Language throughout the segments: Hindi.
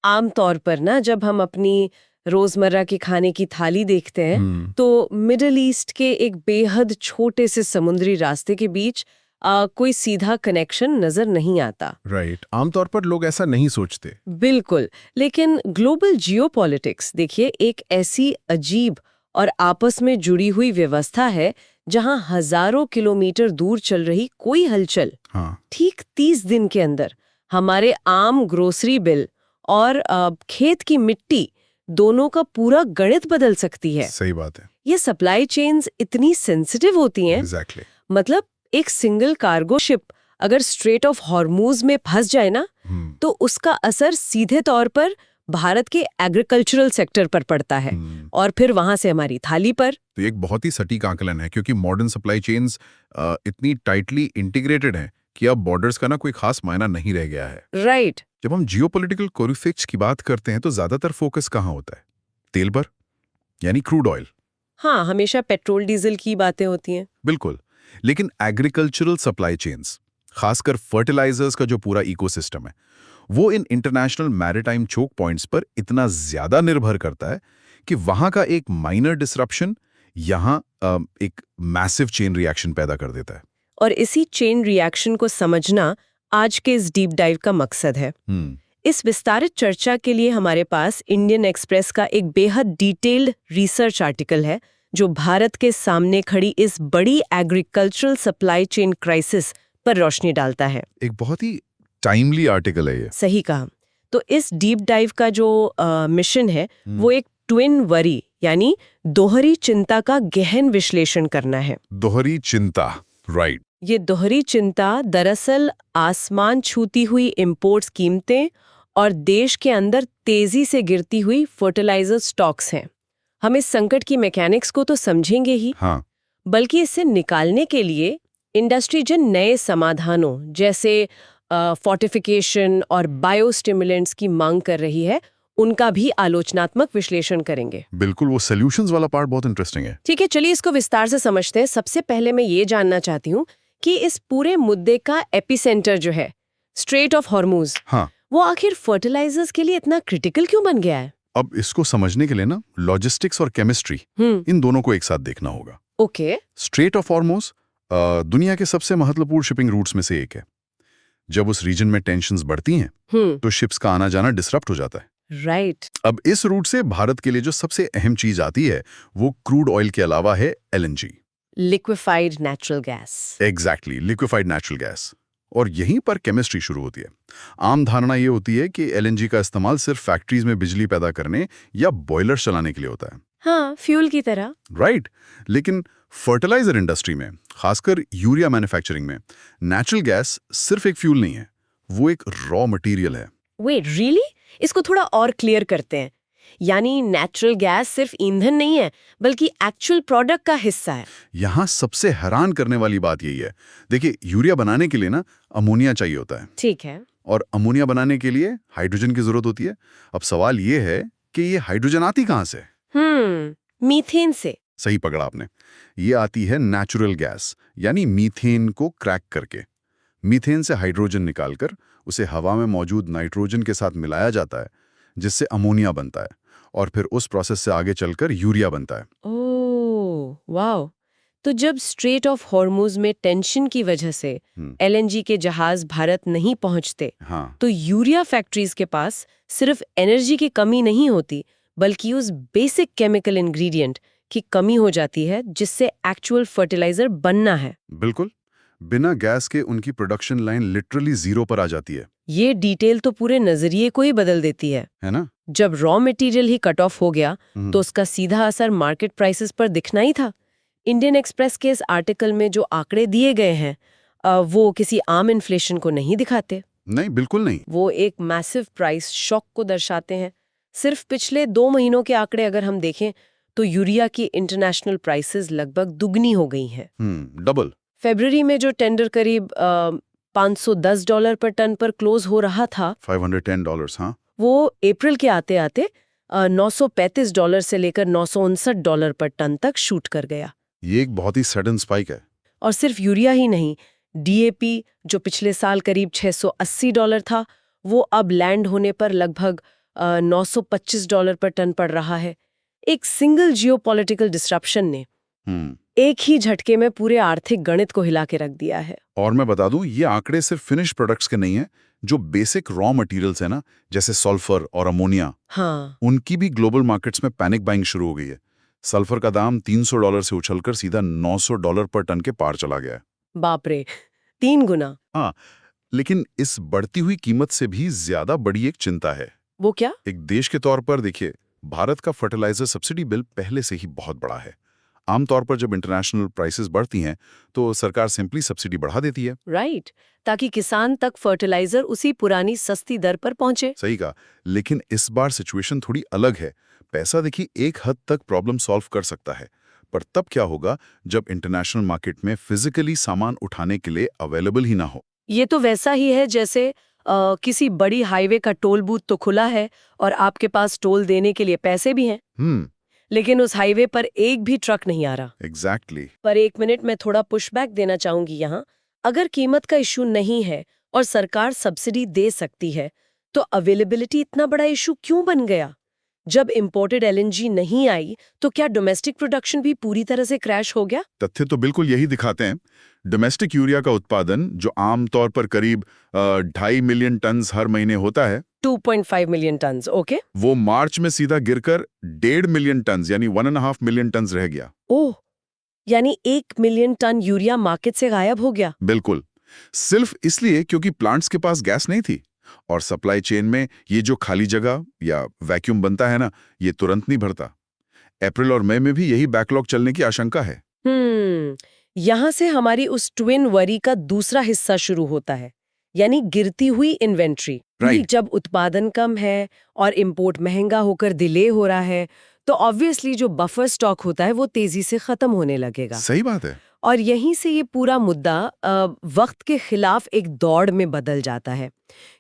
आम तौर पर ना जब हम अपनी रोजमर्रा के खाने की थाली देखते हैं तो मिडिल ईस्ट के एक बेहद छोटे से समुद्री रास्ते के बीच कोई सीधा कनेक्शन नजर नहीं आता। राइट, आमतौर पर लोग ऐसा नहीं सोचते। बिल्कुल। लेकिन ग्लोबल जियोपॉलिटिक्स देखिए एक ऐसी अजीब और आपस में जुड़ी हुई व्यवस्था है जहां हजारों किलोमीटर दूर चल रही कोई हलचल ठीक 30 दिन के अंदर हमारे आम ग्रोसरी बिल और खेत की मिट्टी दोनों का पूरा गणित बदल सकती है। सही बात है। ये सप्लाई चेन्स इतनी सेंसिटिव होती हैं। Exactly. मतलब एक सिंगल कार्गो शिप अगर स्ट्रेट ऑफ हॉर्मूज में फंस जाए ना तो उसका असर सीधे तौर पर भारत के एग्रीकल्चरल सेक्टर पर पड़ता है और फिर वहां से हमारी थाली पर। तो एक बहुत ही सटीक आकलन है क्योंकि मॉडर्न सप्लाई चेन्स इतनी टाइटली इंटीग्रेटेड हैं कि अब बॉर्डर्स का ना कोई खास मायना नहीं रह गया है। राइट। जब हम जियोपॉलिटिकल कॉन्फ्लिक्ट्स की बात करते हैं तो ज्यादातर फोकस कहाँ होता है? तेल पर, यानी क्रूड ऑयल। हाँ, हमेशा पेट्रोल डीजल की बातें होती हैं। बिल्कुल, लेकिन एग्रीकल्चरल सप्लाई चेन्स, खासकर फर्टिलाइजर्स का जो पूरा इकोसिस्टम है, वो इन इंटरनेशनल मैरिटाइम चोक पॉइंट्स पर इतना ज्यादा निर्भर करता है कि वहां का एक माइनर डिसरप्शन यहां एक मैसिव चेन रिएक्शन पैदा कर देता है। और इसी चेन रिएक्शन को समझना आज के इस डीप डाइव का मकसद है। इस विस्तारित चर्चा के लिए हमारे पास इंडियन एक्सप्रेस का एक बेहद डिटेल्ड रिसर्च आर्टिकल है जो भारत के सामने खड़ी इस बड़ी एग्रीकल्चरल सप्लाई चेन क्राइसिस पर रोशनी डालता है। एक बहुत ही टाइमली आर्टिकल है ये। सही कहा। तो इस डीप डाइव का जो मिशन है वो एक ट्विन वरी यानी दोहरी चिंता का गहन विश्लेषण करना है। दोहरी चिंता, राइट। ये दोहरी चिंता दरअसल आसमान छूती हुई इंपोर्ट्स कीमतें और देश के अंदर तेजी से गिरती हुई फर्टिलाइजर स्टॉक्स हैं। हम इस संकट की मैकेनिक्स को तो समझेंगे ही, बल्कि इससे निकालने के लिए इंडस्ट्री जिन नए समाधानों जैसे फोर्टिफिकेशन और बायोस्टिमुलेंट्स की मांग कर रही है उनका भी आलोचनात्मक विश्लेषण करेंगे। बिल्कुल, वो सॉल्यूशंस वाला पार्ट बहुत इंटरेस्टिंग है। ठीक है, चलिए इसको विस्तार से समझते हैं। सबसे पहले मैं ये जानना चाहती हूँ कि इस पूरे मुद्दे का एपिसेंटर जो है स्ट्रेट ऑफ हॉर्मूज, वो आखिर फर्टिलाइजर्स के लिए इतना क्रिटिकल क्यों बन गया है? अब इसको समझने के लिए ना लॉजिस्टिक्स और केमिस्ट्री इन दोनों को एक साथ देखना होगा। ओके। स्ट्रेट ऑफ हॉर्मूज दुनिया के सबसे महत्वपूर्ण शिपिंग रूट्स में से एक है। जब उस रीजन में टेंशंस बढ़ती हैं तो शिप्स का आना जाना डिसरप्ट हो जाता है। राइट। अब इस रूट से भारत के लिए जो सबसे अहम चीज आती है वो क्रूड ऑयल के अलावा है LNG, liquefied natural gas. Exactly, liquefied natural gas. और यहीं पर केमिस्ट्री शुरू होती है। आम धारणा ये होती है कि एलएनजी का इस्तेमाल सिर्फ फैक्ट्रीज में बिजली पैदा करने या बॉयलर्स चलाने के लिए होता है। हाँ, फ्यूल की तरह। राइट। लेकिन फर्टिलाइजर इंडस्ट्री में, खासकर यूरिया मैन्युफैक्चरिंग में, नेचुरल गैस सिर्फ एक फ्यूल नहीं है, वो एक रॉ मटेरियल है। Wait, really? इसको थोड़ा और क्लियर करते हैं। यानी नेचुरल गैस सिर्फ ईंधन नहीं है बल्कि एक्चुअल प्रोडक्ट का हिस्सा है। यहाँ सबसे हैरान करने वाली बात यही है। देखिए, यूरिया बनाने के लिए ना अमोनिया चाहिए होता है। ठीक है। और अमोनिया बनाने के लिए हाइड्रोजन की जरूरत होती है। अब सवाल ये है कि ये हाइड्रोजन आती कहाँ से? मीथेन से। सही पकड़ा आपने। ये आती है नेचुरल गैस यानी मीथेन को क्रैक करके। मीथेन से हाइड्रोजन निकालकर उसे हवा में मौजूद नाइट्रोजन के साथ मिलाया जाता है जिससे अमोनिया बनता है और फिर उस प्रोसेस से आगे चलकर यूरिया बनता है। ओह, वाओ। तो जब स्ट्रेट ऑफ हॉर्मूज में टेंशन की वजह से एलएनजी के जहाज भारत नहीं पहुंचते, तो यूरिया फैक्ट्रीज के पास सिर्फ एनर्जी की कमी नहीं होती बल्कि उस बेसिक केमिकल इंग्रेडिएंट की कमी हो जाती है जिससे एक्चुअल फर्टिलाइजर बनना है। बिल्कुल, बिना गैस के उनकी प्रोडक्शन लाइन लिटरली जीरो पर आ जाती है। ये डिटेल तो पूरे नजरिए को ही बदल देती है ना? जब रॉ मटेरियल ही कट ऑफ हो गया तो उसका सीधा असर मार्केट प्राइसेस पर दिखना ही था। इंडियन एक्सप्रेस के इस आर्टिकल में जो आंकड़े दिए गए हैं वो किसी आम इन्फ्लेशन को नहीं दिखाते। नहीं, बिल्कुल नहीं। वो एक मैसिव प्राइस शॉक को दर्शाते हैं। सिर्फ पिछले 2 महीनों के आंकड़े अगर हम देखें तो यूरिया की इंटरनेशनल प्राइसेस लगभग दुगनी हो गई हैं। डबल। फरवरी में जो टेंडर करीब $510 पर टन पर क्लोज हो रहा था, $510, हाँ, वो अप्रैल के आते आते $935 से लेकर $959 पर टन तक शूट कर गया। ये एक बहुत ही सडन स्पाइक है। और सिर्फ यूरिया ही नहीं, डीएपी जो पिछले साल करीब $680 था, वो अब लैंड होने पर लगभग $925 पर टन पड़ रहा है। एक सिंगल जियोपॉलिटिकल डिस्रप्शन ने एक ही झटके में पूरे आर्थिक गणित को हिला के रख दिया है। और मैं बता दूं, ये आंकड़े सिर्फ फिनिश प्रोडक्ट्स के नहीं हैं। जो बेसिक रॉ मटेरियल्स है ना, जैसे सल्फर और अमोनिया, हाँ, उनकी भी ग्लोबल मार्केट्स में पैनिक बाइंग शुरू हो गई है। सल्फर का दाम $300 से उछलकर सीधा $900 पर टन के पार चला गया है। बाप रे, 3 गुना। हाँ, लेकिन इस बढ़ती हुई कीमत से भी ज्यादा बड़ी एक चिंता है। वो क्या? एक देश के तौर पर देखिए, भारत का फर्टिलाइजर सब्सिडी बिल पहले से ही बहुत बड़ा है। आमतौर पर जब इंटरनेशनल प्राइसेस बढ़ती हैं तो सरकार सिंपली सब्सिडी बढ़ा देती है। राइट, ताकि किसान तक फर्टिलाइजर उसी पुरानी सस्ती दर पर पहुंचे। सही कहा, लेकिन इस बार सिचुएशन थोड़ी अलग है। पैसा देखिए एक हद तक प्रॉब्लम सॉल्व कर सकता है, पर तब क्या होगा जब इंटरनेशनल मार्केट में फिजिकली सामान उठाने के लिए अवेलेबल ही ना हो। ये तो वैसा ही है जैसे किसी बड़ी हाईवे का टोल बूथ तो खुला है और आपके पास टोल देने के लिए पैसे भी हैं, लेकिन उस हाईवे पर एक भी ट्रक नहीं आ रहा। एग्जैक्टली। पर एक मिनट में थोड़ा पुशबैक देना चाहूंगी यहाँ। अगर कीमत का इशू नहीं है और सरकार सब्सिडी दे सकती है, तो अवेलेबिलिटी इतना बड़ा इशू क्यों बन गया? जब इंपोर्टेड एलएनजी नहीं आई तो क्या डोमेस्टिक प्रोडक्शन भी पूरी तरह से क्रैश हो गया? तथ्य तो बिल्कुल यही दिखाते हैं। डोमेस्टिक यूरिया का उत्पादन, जो आमतौर पर करीब 2.5 मिलियन टन हर महीने होता है, 2.5 मिलियन टन, ओके, वो मार्च में सीधा गिरकर 1.5 मिलियन टन यानी 1.5 मिलियन टन रह गया। ओह, यानी 1 मिलियन टन यूरिया मार्केट से गायब हो गया। बिल्कुल, सिर्फ इसलिए क्योंकि प्लांट्स के पास गैस नहीं थी। और सप्लाई चेन में ये जो खाली जगह या वैक्यूम बनता है ना, ये तुरंत नहीं भरता। अप्रैल और मई में भी यही बैकलॉग चलने की आशंका है। यहाँ से हमारी उस ट्विन वरी का दूसरा हिस्सा शुरू होता है, यानी गिरती हुई इन्वेंट्री। जब उत्पादन कम है और इंपोर्ट महंगा होकर डिले हो रहा है, तो ऑब्वियसली जो बफर स्टॉक होता है वो तेजी से खत्म होने लगेगा। सही बात है। और यहीं से ये पूरा मुद्दा वक्त के खिलाफ एक दौड़ में बदल जाता है,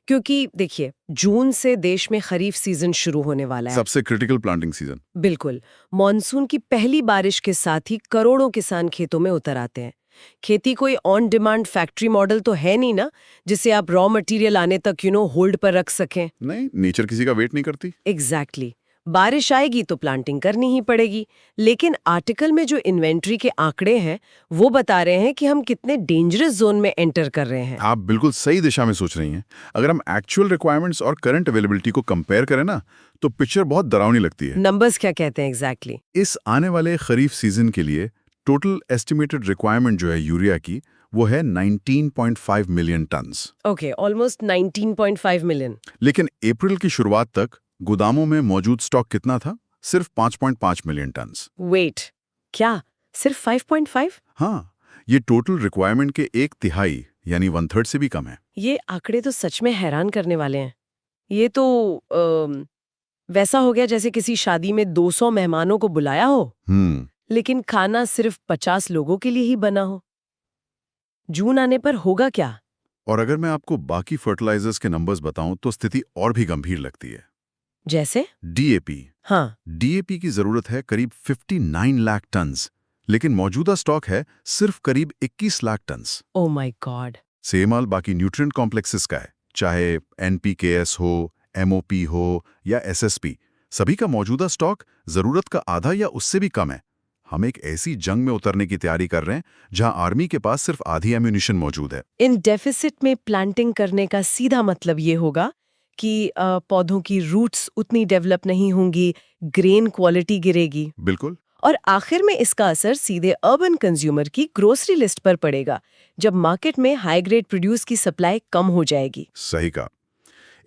क्योंकि देखिए जून से देश में खरीफ सीजन शुरू होने वाला है। सबसे क्रिटिकल प्लांटिंग सीजन। बिल्कुल, मॉनसून की पहली बारिश के साथ ही करोड़ों किसान खेतों में उतर आते हैं। खेती कोई ऑन डिमांड फैक्ट्री मॉडल तो है नहीं ना, जिसे आप रॉ मटेरियल आने तक होल्ड पर रख सकें। नहीं, नेचर किसी का वेट नहीं करती। एग्जैक्टली। बारिश आएगी तो प्लांटिंग करनी ही पड़ेगी। लेकिन आर्टिकल में जो इन्वेंट्री के आंकड़े हैं वो बता रहे हैं कि हम कितने डेंजरस जोन में एंटर कर रहे हैं। आप बिल्कुल सही दिशा में सोच रही हैं। अगर हम एक्चुअल रिक्वायरमेंट्स और करंट अवेलेबिलिटी को कंपेयर करें ना, तो पिक्चर बहुत डरावनी लगती है। नंबर्स क्या कहते हैं एग्जैक्टली? इस आने वाले खरीफ सीजन के लिए टोटल एस्टिमेटेड रिक्वायरमेंट जो है यूरिया की, वो है 19.5 million turns. Okay, almost 19.5 million. लेकिन अप्रैल की शुरुआत तक गोदामों में मौजूद स्टॉक कितना था? सिर्फ 5.5 मिलियन टन्स। वेट, क्या सिर्फ 5.5? हाँ, ये टोटल रिक्वायरमेंट के 1/3 यानी 1/3 से भी कम है। ये आंकड़े तो सच में हैरान करने वाले हैं। ये तो वैसा हो गया जैसे किसी शादी में 200 मेहमानों को बुलाया हो, लेकिन खाना सिर्फ 50 लोगों के लिए ही बना हो। जून आने पर होगा क्या? और अगर मैं आपको बाकी फर्टिलाइजर्स के नंबर्स बताऊं तो स्थिति और भी गंभीर लगती है। जैसे डीएपी। हाँ, डीएपी की जरूरत है करीब 59 लाख टन्स, लेकिन मौजूदा स्टॉक है सिर्फ करीब 21 lakh tons. Oh my god. Same हाल बाकी न्यूट्रिएंट कॉम्प्लेक्सेस का है, चाहे एनपीकेएस हो, एमओपी हो या एसएसपी। सभी का मौजूदा स्टॉक जरूरत का आधा या उससे भी कम है। हम एक ऐसी जंग में उतरने की तैयारी कर रहे हैं जहां आर्मी के पास सिर्फ आधी एम्यूनिशन मौजूद है। इन डेफिसिट में प्लांटिंग करने का सीधा मतलब ये होगा कि पौधों की रूट्स उतनी डेवलप नहीं होंगी, ग्रेन क्वालिटी गिरेगी। बिल्कुल। और आखिर में इसका असर सीधे अर्बन कंज्यूमर की ग्रोसरी लिस्ट पर पड़ेगा, जब मार्केट में हाई ग्रेड प्रोड्यूस की सप्लाई कम हो जाएगी। सही कहा।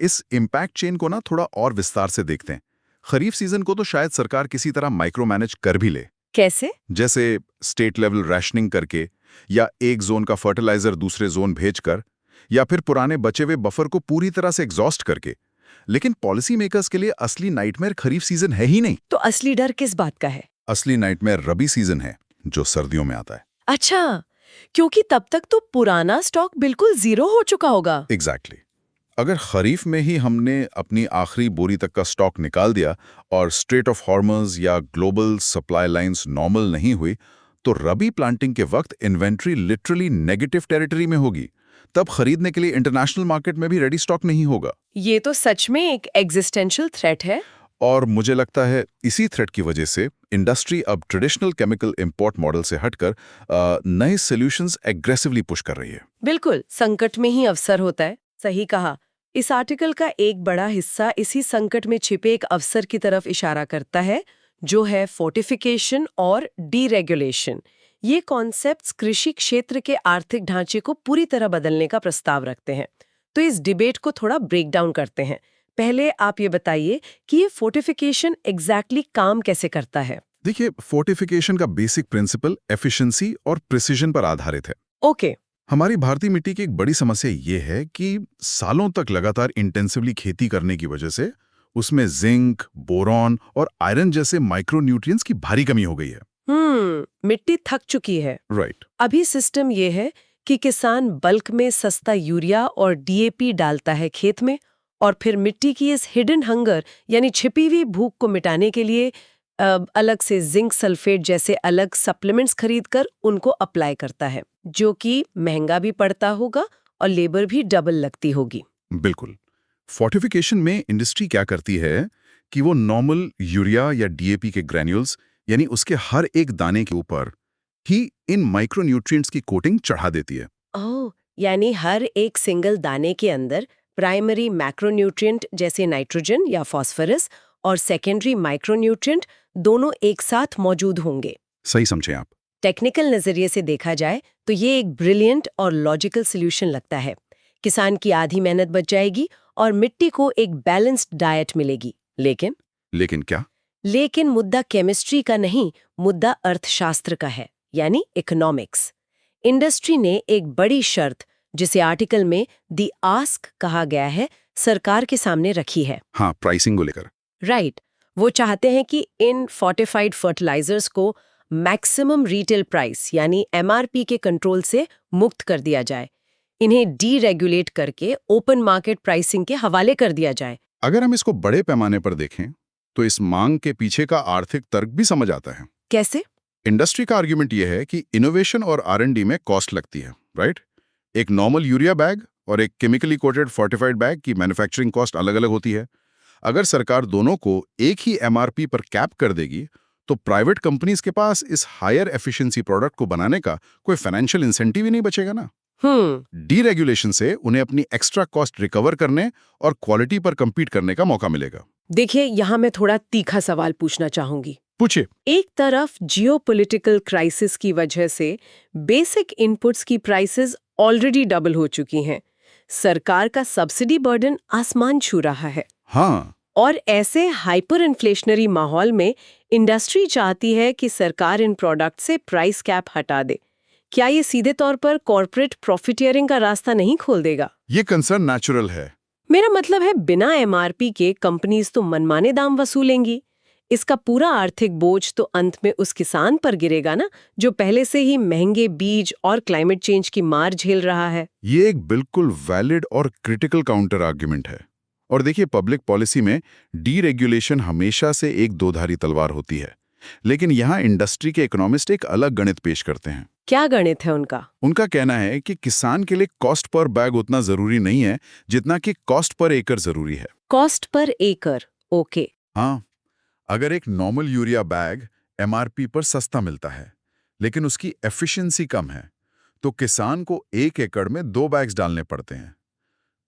इस इम्पैक्ट चेन को ना थोड़ा और विस्तार से देखते हैं। खरीफ सीजन को तो शायद सरकार किसी तरह माइक्रो मैनेज कर भी ले। कैसे? जैसे स्टेट लेवल रैशनिंग करके, या एक जोन का फर्टिलाइजर दूसरे जोन भेजकर, या फिर पुराने बचे हुए बफर को पूरी तरह से एग्जॉस्ट करके। लेकिन पॉलिसी मेकर्स के लिए असली नाइटमेयर खरीफ सीजन है ही नहीं। तो असली डर किस बात का है? असली नाइटमेयर रबी सीजन है, जो सर्दियों में आता है। अच्छा, क्योंकि तब तक तो पुराना स्टॉक बिल्कुल जीरो हो चुका होगा। एग्जैक्टली। अगर खरीफ में ही हमने अपनी आखिरी बोरी तक का स्टॉक निकाल दिया और स्ट्रेट ऑफ हॉर्मज या ग्लोबल सप्लाई लाइंस नॉर्मल नहीं हुई, तो रबी प्लांटिंग के वक्त इन्वेंट्री लिटरली नेगेटिव टेरिटरी में होगी। तब खरीदने के लिए इंटरनेशनल मार्केट में भी रेडी स्टॉक नहीं होगा। ये तो सच में एक एग्जिस्टेंशियल थ्रेट है। और मुझे लगता है इसी थ्रेट की वजह से इंडस्ट्री अब ट्रेडिशनल केमिकल इंपोर्ट मॉडल से हटकर नए सॉल्यूशंस एग्रेसिवली पुश कर रही है। बिल्कुल, संकट में ही अवसर होता है। सही कहा। इस आर्टिकल का एक बड़ा हिस्सा इसी संकट में छिपे एक अवसर की तरफ इशारा करता है, जो है फोर्टिफिकेशन और डीरेगुलेशन। ये कॉन्सेप्ट्स कृषि क्षेत्र के आर्थिक ढांचे को पूरी तरह बदलने का प्रस्ताव रखते हैं। तो इस डिबेट को थोड़ा ब्रेक डाउन करते हैं। पहले आप ये बताइए कि ये फोर्टिफिकेशन एग्जैक्टली काम कैसे करता है। देखिए, फोर्टिफिकेशन का बेसिक प्रिंसिपल एफिशिएंसी और प्रिसिजन पर आधारित है। ओके। हमारी भारतीय मिट्टी की एक बड़ी समस्या ये है कि सालों तक लगातार इंटेंसिवली खेती करने की वजह से उसमें जिंक, बोरॉन और आयरन जैसे माइक्रोन्यूट्रिएंट्स की भारी कमी हो गई है। मिट्टी थक चुकी है। राइट। अभी सिस्टम ये है कि किसान बल्क में सस्ता यूरिया और डीएपी डालता है खेत में, और फिर मिट्टी की इस हिडन हंगर यानी छिपी हुई भूख को मिटाने के लिए अलग से जिंक सल्फेट जैसे अलग सप्लीमेंट्स खरीदकर उनको अप्लाई करता है, जो कि महंगा भी पड़ता होगा और लेबर भी डबल लगती होगी। बिल्कुल। फोर्टिफिकेशन में इंडस्ट्री क्या करती है कि वो नॉर्मल यूरिया या डीएपी के ग्रैन्यूल्स यानी उसके हर एक दाने के ऊपर ही इन माइक्रोन्यूट्रिएंट्स की कोटिंग चढ़ा देती है। ओह, यानी हर एक सिंगल दाने के अंदर प्राइमरी मैक्रोन्यूट्रिएंट जैसे नाइट्रोजन या फास्फोरस और सेकेंडरी माइक्रोन्यूट्रिएंट दोनों एक साथ मौजूद होंगे। सही समझे आप। टेक्निकल नजरिए से देखा जाए तो ये एक ब्रिलियंट और लॉजिकल सॉल्यूशन लगता है। किसान की आधी मेहनत बच जाएगी और मिट्टी को एक बैलेंस्ड डाइट मिलेगी। लेकिन क्या? लेकिन मुद्दा केमिस्ट्री का नहीं, मुद्दा अर्थशास्त्र का है, यानी इकोनॉमिक्स। इंडस्ट्री ने एक बड़ी शर्त, जिसे आर्टिकल में दी आस्क कहा गया है, सरकार के सामने रखी है। हाँ, प्राइसिंग को लेकर। राइट। वो चाहते हैं कि इन फोर्टिफाइड फर्टिलाइजर्स को मैक्सिमम रिटेल प्राइस यानी एमआरपी के कंट्रोल से मुक्त कर दिया जाए। इन्हें डीरेगुलेट करके ओपन मार्केट प्राइसिंग के हवाले कर दिया जाए। अगर हम इसको बड़े पैमाने पर देखें तो इस मांग के पीछे का आर्थिक तर्क भी समझ आता है। कैसे? इंडस्ट्री का आर्ग्यूमेंट यह है कि इनोवेशन और आर&डी में कॉस्ट लगती है, राइट? एक नॉर्मल यूरिया बैग और एक केमिकली कोटेड फोर्टिफाइड बैग की मैन्युफैक्चरिंग कॉस्ट अलग-अलग होती है। अगर सरकार दोनों को एक ही एमआरपी पर कैप कर देगी तो प्राइवेट कंपनीज के पास इस हायर एफिशिएंसी प्रोडक्ट को बनाने का कोई फाइनेंशियल इंसेंटिव ही नहीं बचेगा ना। डीरेगुलेशन से उन्हें अपनी एक्स्ट्रा कॉस्ट रिकवर करने और क्वालिटी पर compete करने का मौका मिलेगा। देखिए, यहाँ मैं थोड़ा तीखा सवाल पूछना चाहूंगी। पूछिए। एक तरफ जियोपॉलिटिकल क्राइसिस की वजह से बेसिक इनपुट्स की प्राइसेस ऑलरेडी डबल हो चुकी हैं। सरकार का सब्सिडी बर्डन आसमान छू रहा है। हाँ। और ऐसे हाइपर इन्फ्लेशनरी माहौल में इंडस्ट्री चाहती है कि सरकार इन प्रोडक्ट से प्राइस कैप हटा दे। क्या ये सीधे तौर पर कॉर्पोरेट प्रॉफिटियरिंग का रास्ता नहीं खोल देगा? ये कंसर्न नेचुरल है। मेरा मतलब है, बिना एमआरपी के कंपनीज तो मनमाने दाम वसूलेंगी। इसका पूरा आर्थिक बोझ तो अंत में उस किसान पर गिरेगा ना, जो पहले से ही महंगे बीज और क्लाइमेट चेंज की मार झेल रहा है। ये एक बिल्कुल वैलिड और क्रिटिकल काउंटर आर्ग्यूमेंट है। और देखिए, पब्लिक पॉलिसी में डीरेगुलेशन हमेशा से एक दोधारी तलवार होती है, लेकिन यहाँ इंडस्ट्री के इकोनॉमिस्ट एक अलग गणित पेश करते हैं। क्या गणित है उनका? उनका कहना है कि किसान के लिए कॉस्ट पर बैग उतना जरूरी नहीं है जितना कि कॉस्ट पर एकड़ जरूरी है। कॉस्ट पर एकड़, ओके। हाँ, अगर एक नॉर्मल यूरिया बैग एमआरपी पर सस्ता मिलता है लेकिन उसकी एफिशिएंसी कम है, तो किसान को 1 एकड़ में 2 बैग्स डालने पड़ते हैं,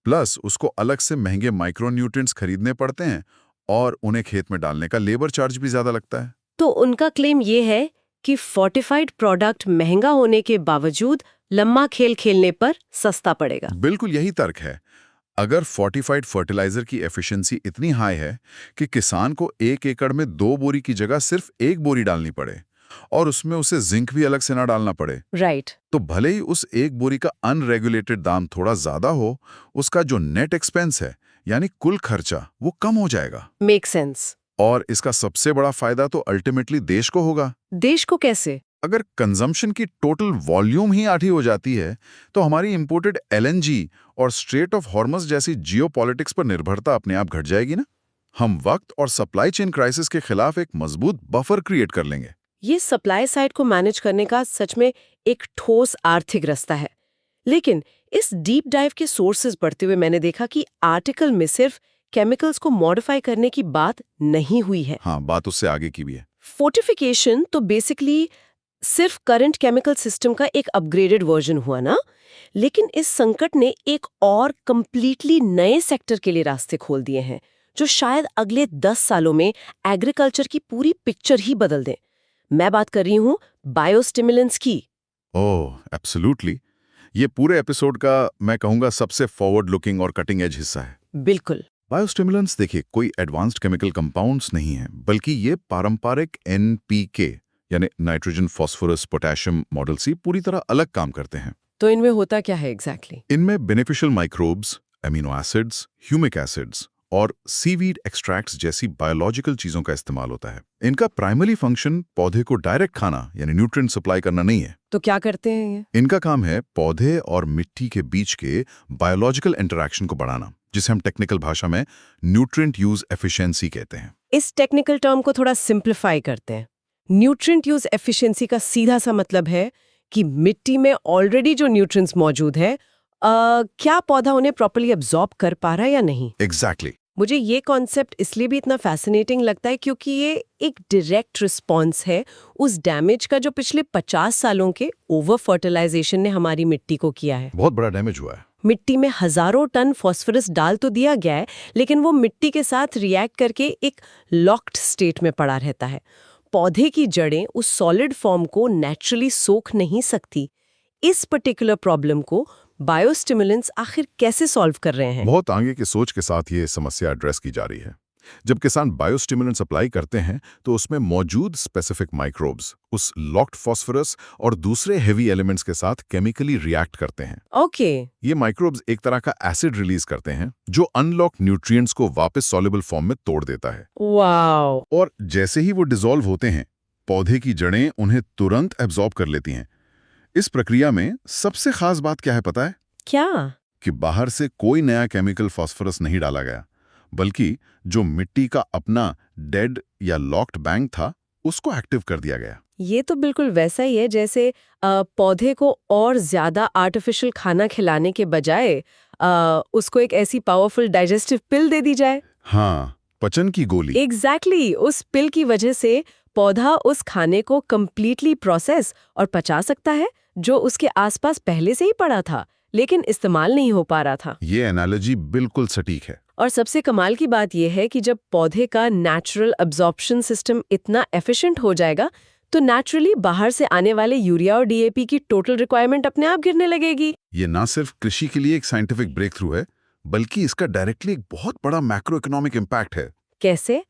प्लस उसको अलग से महंगे माइक्रोन्यूट्रिएंट्स खरीदने पड़ते हैं और उन्हें खेत में डालने का लेबर चार्ज भी ज्यादा लगता है। तो उनका क्लेम ये है कि फोर्टिफाइड प्रोडक्ट महंगा होने के बावजूद लम्बा खेल खेलने पर सस्ता पड़ेगा। बिल्कुल यही तर्क है। अगर फोर्टिफाइड फर्टिलाइजर की एफिशिएंसी इतनी हाई है कि किसान को 1 एकड़ में 2 बोरी की जगह सिर्फ 1 बोरी डालनी पड़े और उसमें उसे जिंक भी अलग से ना डालना पड़े, राइट, तो भले ही उस 1 बोरी का अनरेगुलेटेड दाम थोड़ा ज्यादा हो, उसका जो नेट एक्सपेंस है यानी कुल खर्चा, वो कम हो जाएगा। Make sense. और इसका सबसे बड़ा फायदा तो अल्टीमेटली देश को होगा। देश को कैसे? अगर कंजम्पशन की टोटल वॉल्यूम ही आधी हो जाती है तो हमारी इंपोर्टेड एलएनजी और स्ट्रेट ऑफ हॉर्मस जैसी जियोपॉलिटिक्स पर निर्भरता अपने आप घट जाएगी ना। हम वक्त और सप्लाई चेन क्राइसिस के खिलाफ एक मजबूत बफर क्रिएट कर लेंगे। ये सप्लाई साइड को मैनेज करने का सच में एक ठोस आर्थिक रास्ता है। लेकिन इस डीप डाइव के सोर्सेज पढ़ते हुए मैंने देखा कि आर्टिकल में सिर्फ केमिकल्स को मॉडिफाई करने की बात नहीं हुई है। हाँ, बात उससे आगे की भी है। फोर्टिफिकेशन तो बेसिकली सिर्फ करंट केमिकल सिस्टम का एक अपग्रेडेड वर्जन हुआ ना, लेकिन इस संकट ने एक और कंप्लीटली नए सेक्टर के लिए रास्ते खोल दिए हैं जो शायद अगले 10 सालों में एग्रीकल्चर की पूरी पिक्चर ही बदल दें। मैं बात कर रही हूँ बायोस्टिमुलेंट्स की। ओह, एब्सोल्युटली। ये पूरे एपिसोड का मैं कहूँगा सबसे फॉरवर्ड लुकिंग और कटिंग एज हिस्सा है। बिल्कुल। बायोस्टिमुलेंट्स देखिए कोई एडवांस्ड केमिकल कंपाउंड्स नहीं है, बल्कि ये पारंपरिक एनपीके यानी नाइट्रोजन, फॉस्फोरस, पोटेशियम मॉडल से पूरी तरह अलग काम करते हैं। तो इनमें होता क्या है एग्जैक्टली? इनमें beneficial microbes, amino acids, humic acids और सीवीड एक्सट्रैक्ट्स जैसी बायोलॉजिकल चीजों का इस्तेमाल होता है। इनका प्राइमरी फंक्शन पौधे को डायरेक्ट खाना यानी न्यूट्रिएंट सप्लाई करना नहीं है। तो क्या करते हैं ये? इनका काम है पौधे और मिट्टी के बीच के बायोलॉजिकल इंटरैक्शन को बढ़ाना, जिसे हम टेक्निकल भाषा में न्यूट्रिएंट यूज एफिशिएंसी कहते हैं। इस टेक्निकल टर्म को थोड़ा सिंप्लीफाई करते हैं। न्यूट्रिएंट यूज एफिशिएंसी का सीधा सा मतलब है कि मिट्टी में ऑलरेडी जो न्यूट्रिएंट्स मौजूद है, क्या पौधा उन्हें प्रॉपर्ली एब्जॉर्ब कर पा रहा है या नहीं। एग्जैक्टली। मुझे ये कॉन्सेप्ट इसलिए भी इतना फैसिनेटिंग लगता है क्योंकि ये एक डायरेक्ट रिस्पॉन्स है उस डैमेज का जो पिछले 50 सालों के ओवर फर्टिलाइजेशन ने हमारी मिट्टी को किया है। बहुत बड़ा डैमेज हुआ है। मिट्टी में हजारों टन फॉस्फोरस डाल तो दिया गया है, लेकिन वो मिट्टी के साथ रिएक्ट करके एक लॉक्ड स्टेट में पड़ा रहता है। पौधे की जड़ें उस सॉलिड फॉर्म को नेचुरली सोख नहीं सकती। इस पर्टिकुलर प्रॉब्लम को बायोस्टिमुलेंट्स आखिर कैसे सॉल्व कर रहे हैं? बहुत आगे की सोच के साथ ये समस्या एड्रेस की जा रही है। जब किसान बायोस्टिमुलेंट अप्लाई करते हैं तो उसमें मौजूद स्पेसिफिक माइक्रोब्स उस लॉक्ड फॉस्फोरस और दूसरे हेवी एलिमेंट्स के साथ केमिकली रिएक्ट करते हैं। ओके। ये माइक्रोब्स एक तरह का एसिड रिलीज करते हैं जो अनलॉक न्यूट्रिएंट्स को वापस सॉल्युबल फॉर्म में तोड़ देता है। वाओ। और जैसे ही वो डिसॉल्व होते हैं, पौधे की जड़ें उन्हें तुरंत एब्जॉर्ब कर लेती हैं। इस प्रक्रिया में सबसे खास बात क्या है पता है? क्या? कि बाहर से कोई नया केमिकल फास्फोरस नहीं डाला गया, बल्कि जो मिट्टी का अपना डेड या लॉक्ड बैंक था उसको एक्टिव कर दिया गया। ये तो बिल्कुल वैसा ही है जैसे पौधे को और ज्यादा आर्टिफिशियल खाना खिलाने के बजाय उसको एक ऐसी पावरफुल डाइजेस्टिव पिल दे दी जाए। हाँ, पचन की गोली। एग्जैक्टली। उस पिल की वजह से पौधा उस खाने को कंप्लीटली प्रोसेस और पचा सकता है जो उसके आसपास पहले से ही पड़ा था लेकिन इस्तेमाल नहीं हो पा रहा था। ये एनालॉजी बिल्कुल सटीक है। और सबसे कमाल की बात यह है कि जब पौधे का नेचुरल एब्जॉर्प्शन सिस्टम इतना एफिशिएंट हो जाएगा तो नेचुरली बाहर से आने वाले यूरिया और डीएपी की टोटल रिक्वायरमेंट अपने आप गिरने लगेगी। ये ना सिर्फ कृषि के लिए एक साइंटिफिक ब्रेक थ्रू है, बल्कि इसका डायरेक्टली एक बहुत बड़ा मैक्रो इकोनॉमिक इम्पैक्ट है। कैसे?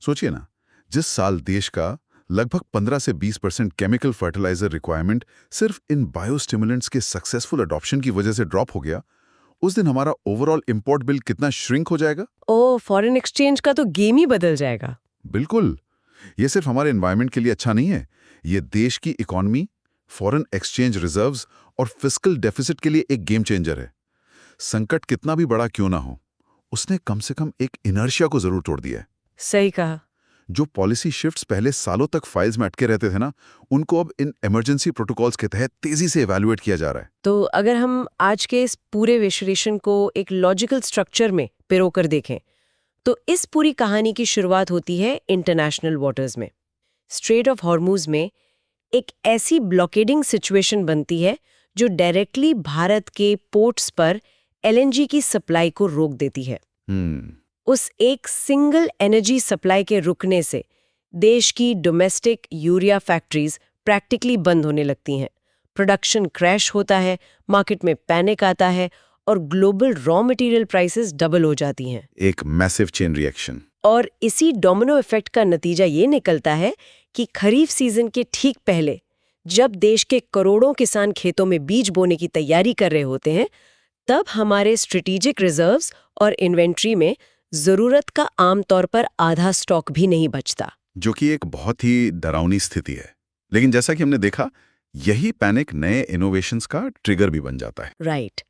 सोचिए ना, जिस साल देश का लगभग 15 से 20% केमिकल फर्टिलाइजर रिक्वायरमेंट सिर्फ इन बायोस्टिमुलेंट्स के सक्सेसफुल अडॉप्शन की वजह से ड्रॉप हो गया, उस दिन हमारा ओवरऑल इंपोर्ट बिल कितना श्रिंक हो जाएगा। ओह, फॉरेन एक्सचेंज का तो गेम ही बदल जाएगा। बिल्कुल। ये सिर्फ हमारे एनवायरनमेंट के लिए अच्छा नहीं है, ये देश की इकोनॉमी, फॉरेन एक्सचेंज रिजर्व्स और फिस्कल डेफिसिट के लिए एक गेम चेंजर है। संकट कितना भी बड़ा क्यों ना हो, उसने कम से कम एक इनर्शिया को जरूर तोड़ दिया है। सही कहा। जो पॉलिसी शिफ्ट्स पहले सालों तक फाइल्स में अटके रहते थे ना, उनको अब इन इमरजेंसी प्रोटोकॉल्स के तहत तेजी से इवैल्यूएट किया जा रहा है। तो अगर हम आज के इस पूरे विश्लेषण को एक लॉजिकल स्ट्रक्चर में पिरोकर देखें तो इस पूरी कहानी की शुरुआत होती है इंटरनेशनल वाटर्स में। स्ट्रेट ऑफ हॉर्मुज में एक ऐसी ब्लॉकेडिंग सिचुएशन बनती है जो डायरेक्टली भारत के पोर्ट्स पर एलएनजी की सप्लाई को रोक देती है। उस एक सिंगल एनर्जी सप्लाई के रुकने से देश की डोमेस्टिक यूरिया फैक्ट्रीज प्रैक्टिकली बंद होने लगती हैं। प्रोडक्शन क्रैश होता है, मार्केट में पैनिक आता है और global raw material prices double हो जाती हैं। एक मैसिव चेन रिएक्शन। और इसी डोमिनो इफेक्ट का नतीजा ये निकलता है कि खरीफ सीजन के ठीक पहले जब देश के करोड़ों किसान खेतों में बीज बोने की तैयारी कर रहे होते हैं, तब हमारे स्ट्रेटेजिक रिजर्व्स और इन्वेंट्री में जरूरत का आमतौर पर आधा स्टॉक भी नहीं बचता, जो कि एक बहुत ही डरावनी स्थिति है। लेकिन जैसा कि हमने देखा, यही पैनिक नए इनोवेशंस का ट्रिगर भी बन जाता है। राइट।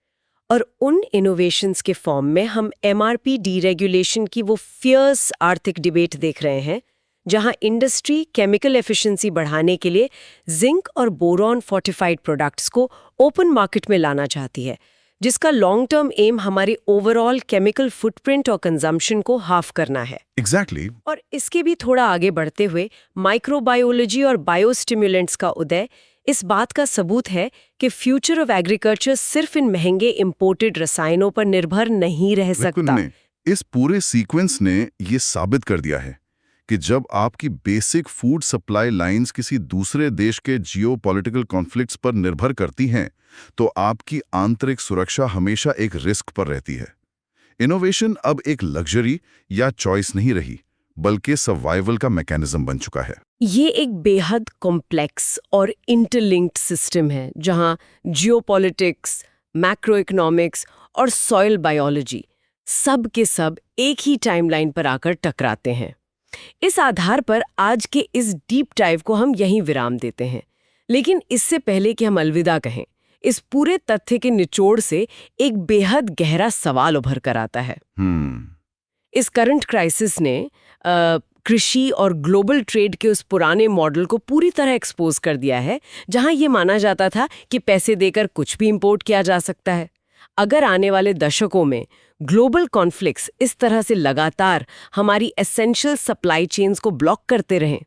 और उन इनोवेशंस के फॉर्म में हम एमआरपी डीरेगुलेशन की वो फियर्स आर्थिक डिबेट देख रहे हैं, जहां इंडस्ट्री केमिकल एफिशिएंसी बढ़ाने के लिए जिंक और बोरॉन फोर्टिफाइड प्रोडक्ट्स को ओपन मार्केट में लाना चाहती है, जिसका लॉन्ग टर्म एम हमारे ओवरऑल केमिकल फुटप्रिंट और कंजम्पशन को हाफ करना है। एग्जैक्टली। और इसके भी थोड़ा आगे बढ़ते हुए माइक्रोबायोलॉजी और बायोस्टिम्युलेंट्स का उदय इस बात का सबूत है कि फ्यूचर ऑफ एग्रीकल्चर सिर्फ इन महंगे इंपोर्टेड रसायनों पर निर्भर नहीं रह सकता। इस पूरे सीक्वेंस ने ये साबित कर दिया है कि जब आपकी बेसिक फूड सप्लाई लाइंस किसी दूसरे देश के जियोपॉलिटिकल कॉन्फ्लिक्ट्स पर निर्भर करती हैं, तो आपकी आंतरिक सुरक्षा हमेशा एक रिस्क पर रहती है। इनोवेशन अब एक लग्जरी या चॉइस नहीं रही, बल्कि सर्वाइवल का मैकेनिज्म बन चुका है। ये एक बेहद कॉम्प्लेक्स और इंटरलिंक्ड सिस्टम है जहां जियोपॉलिटिक्स, मैक्रो इकोनॉमिक्स और सॉइल बायोलॉजी सब के सब एक ही टाइमलाइन पर आकर टकराते हैं। इस आधार पर आज के इस डीप डाइव को हम यहीं विराम देते हैं। लेकिन इससे पहले कि हम अलविदा कहें, इस पूरे तथ्य के निचोड़ से एक बेहद गहरा सवाल उभर कर आता है। इस करंट क्राइसिस ने कृषि और ग्लोबल ट्रेड के उस पुराने मॉडल को पूरी तरह एक्सपोज कर दिया है, जहां ये माना जाता था कि पैसे देकर कुछ भी इंपोर्ट किया जा सकता है। अगर आने वाले दशकों में ग्लोबल कॉन्फ्लिक्ट्स इस तरह से लगातार हमारी एसेंशियल सप्लाई चेन्स को ब्लॉक करते रहें,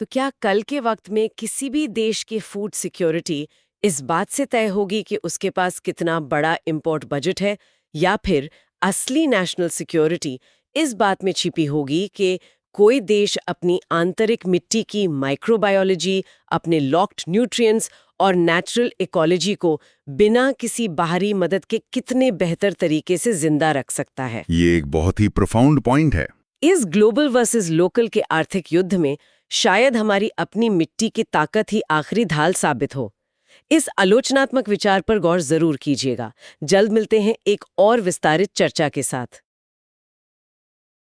तो क्या कल के वक्त में किसी भी देश की फूड सिक्योरिटी इस बात से तय होगी कि उसके पास कितना बड़ा इंपोर्ट बजट है, या फिर असली नेशनल सिक्योरिटी इस बात में छिपी होगी कि कोई देश अपनी आंतरिक मिट्टी की माइक्रोबायोलॉजी, अपने लॉक्ड न्यूट्रिएंट्स और नेचुरल इकोलॉजी को बिना किसी बाहरी मदद के कितने बेहतर तरीके से जिंदा रख सकता है? ये एक बहुत ही प्रोफाउंड पॉइंट है। इस ग्लोबल वर्सेस लोकल के आर्थिक युद्ध में शायद हमारी अपनी मिट्टी की ताकत ही आखिरी ढाल साबित हो। इस आलोचनात्मक विचार पर गौर जरूर कीजिएगा। जल्द मिलते हैं एक और विस्तारित चर्चा के साथ।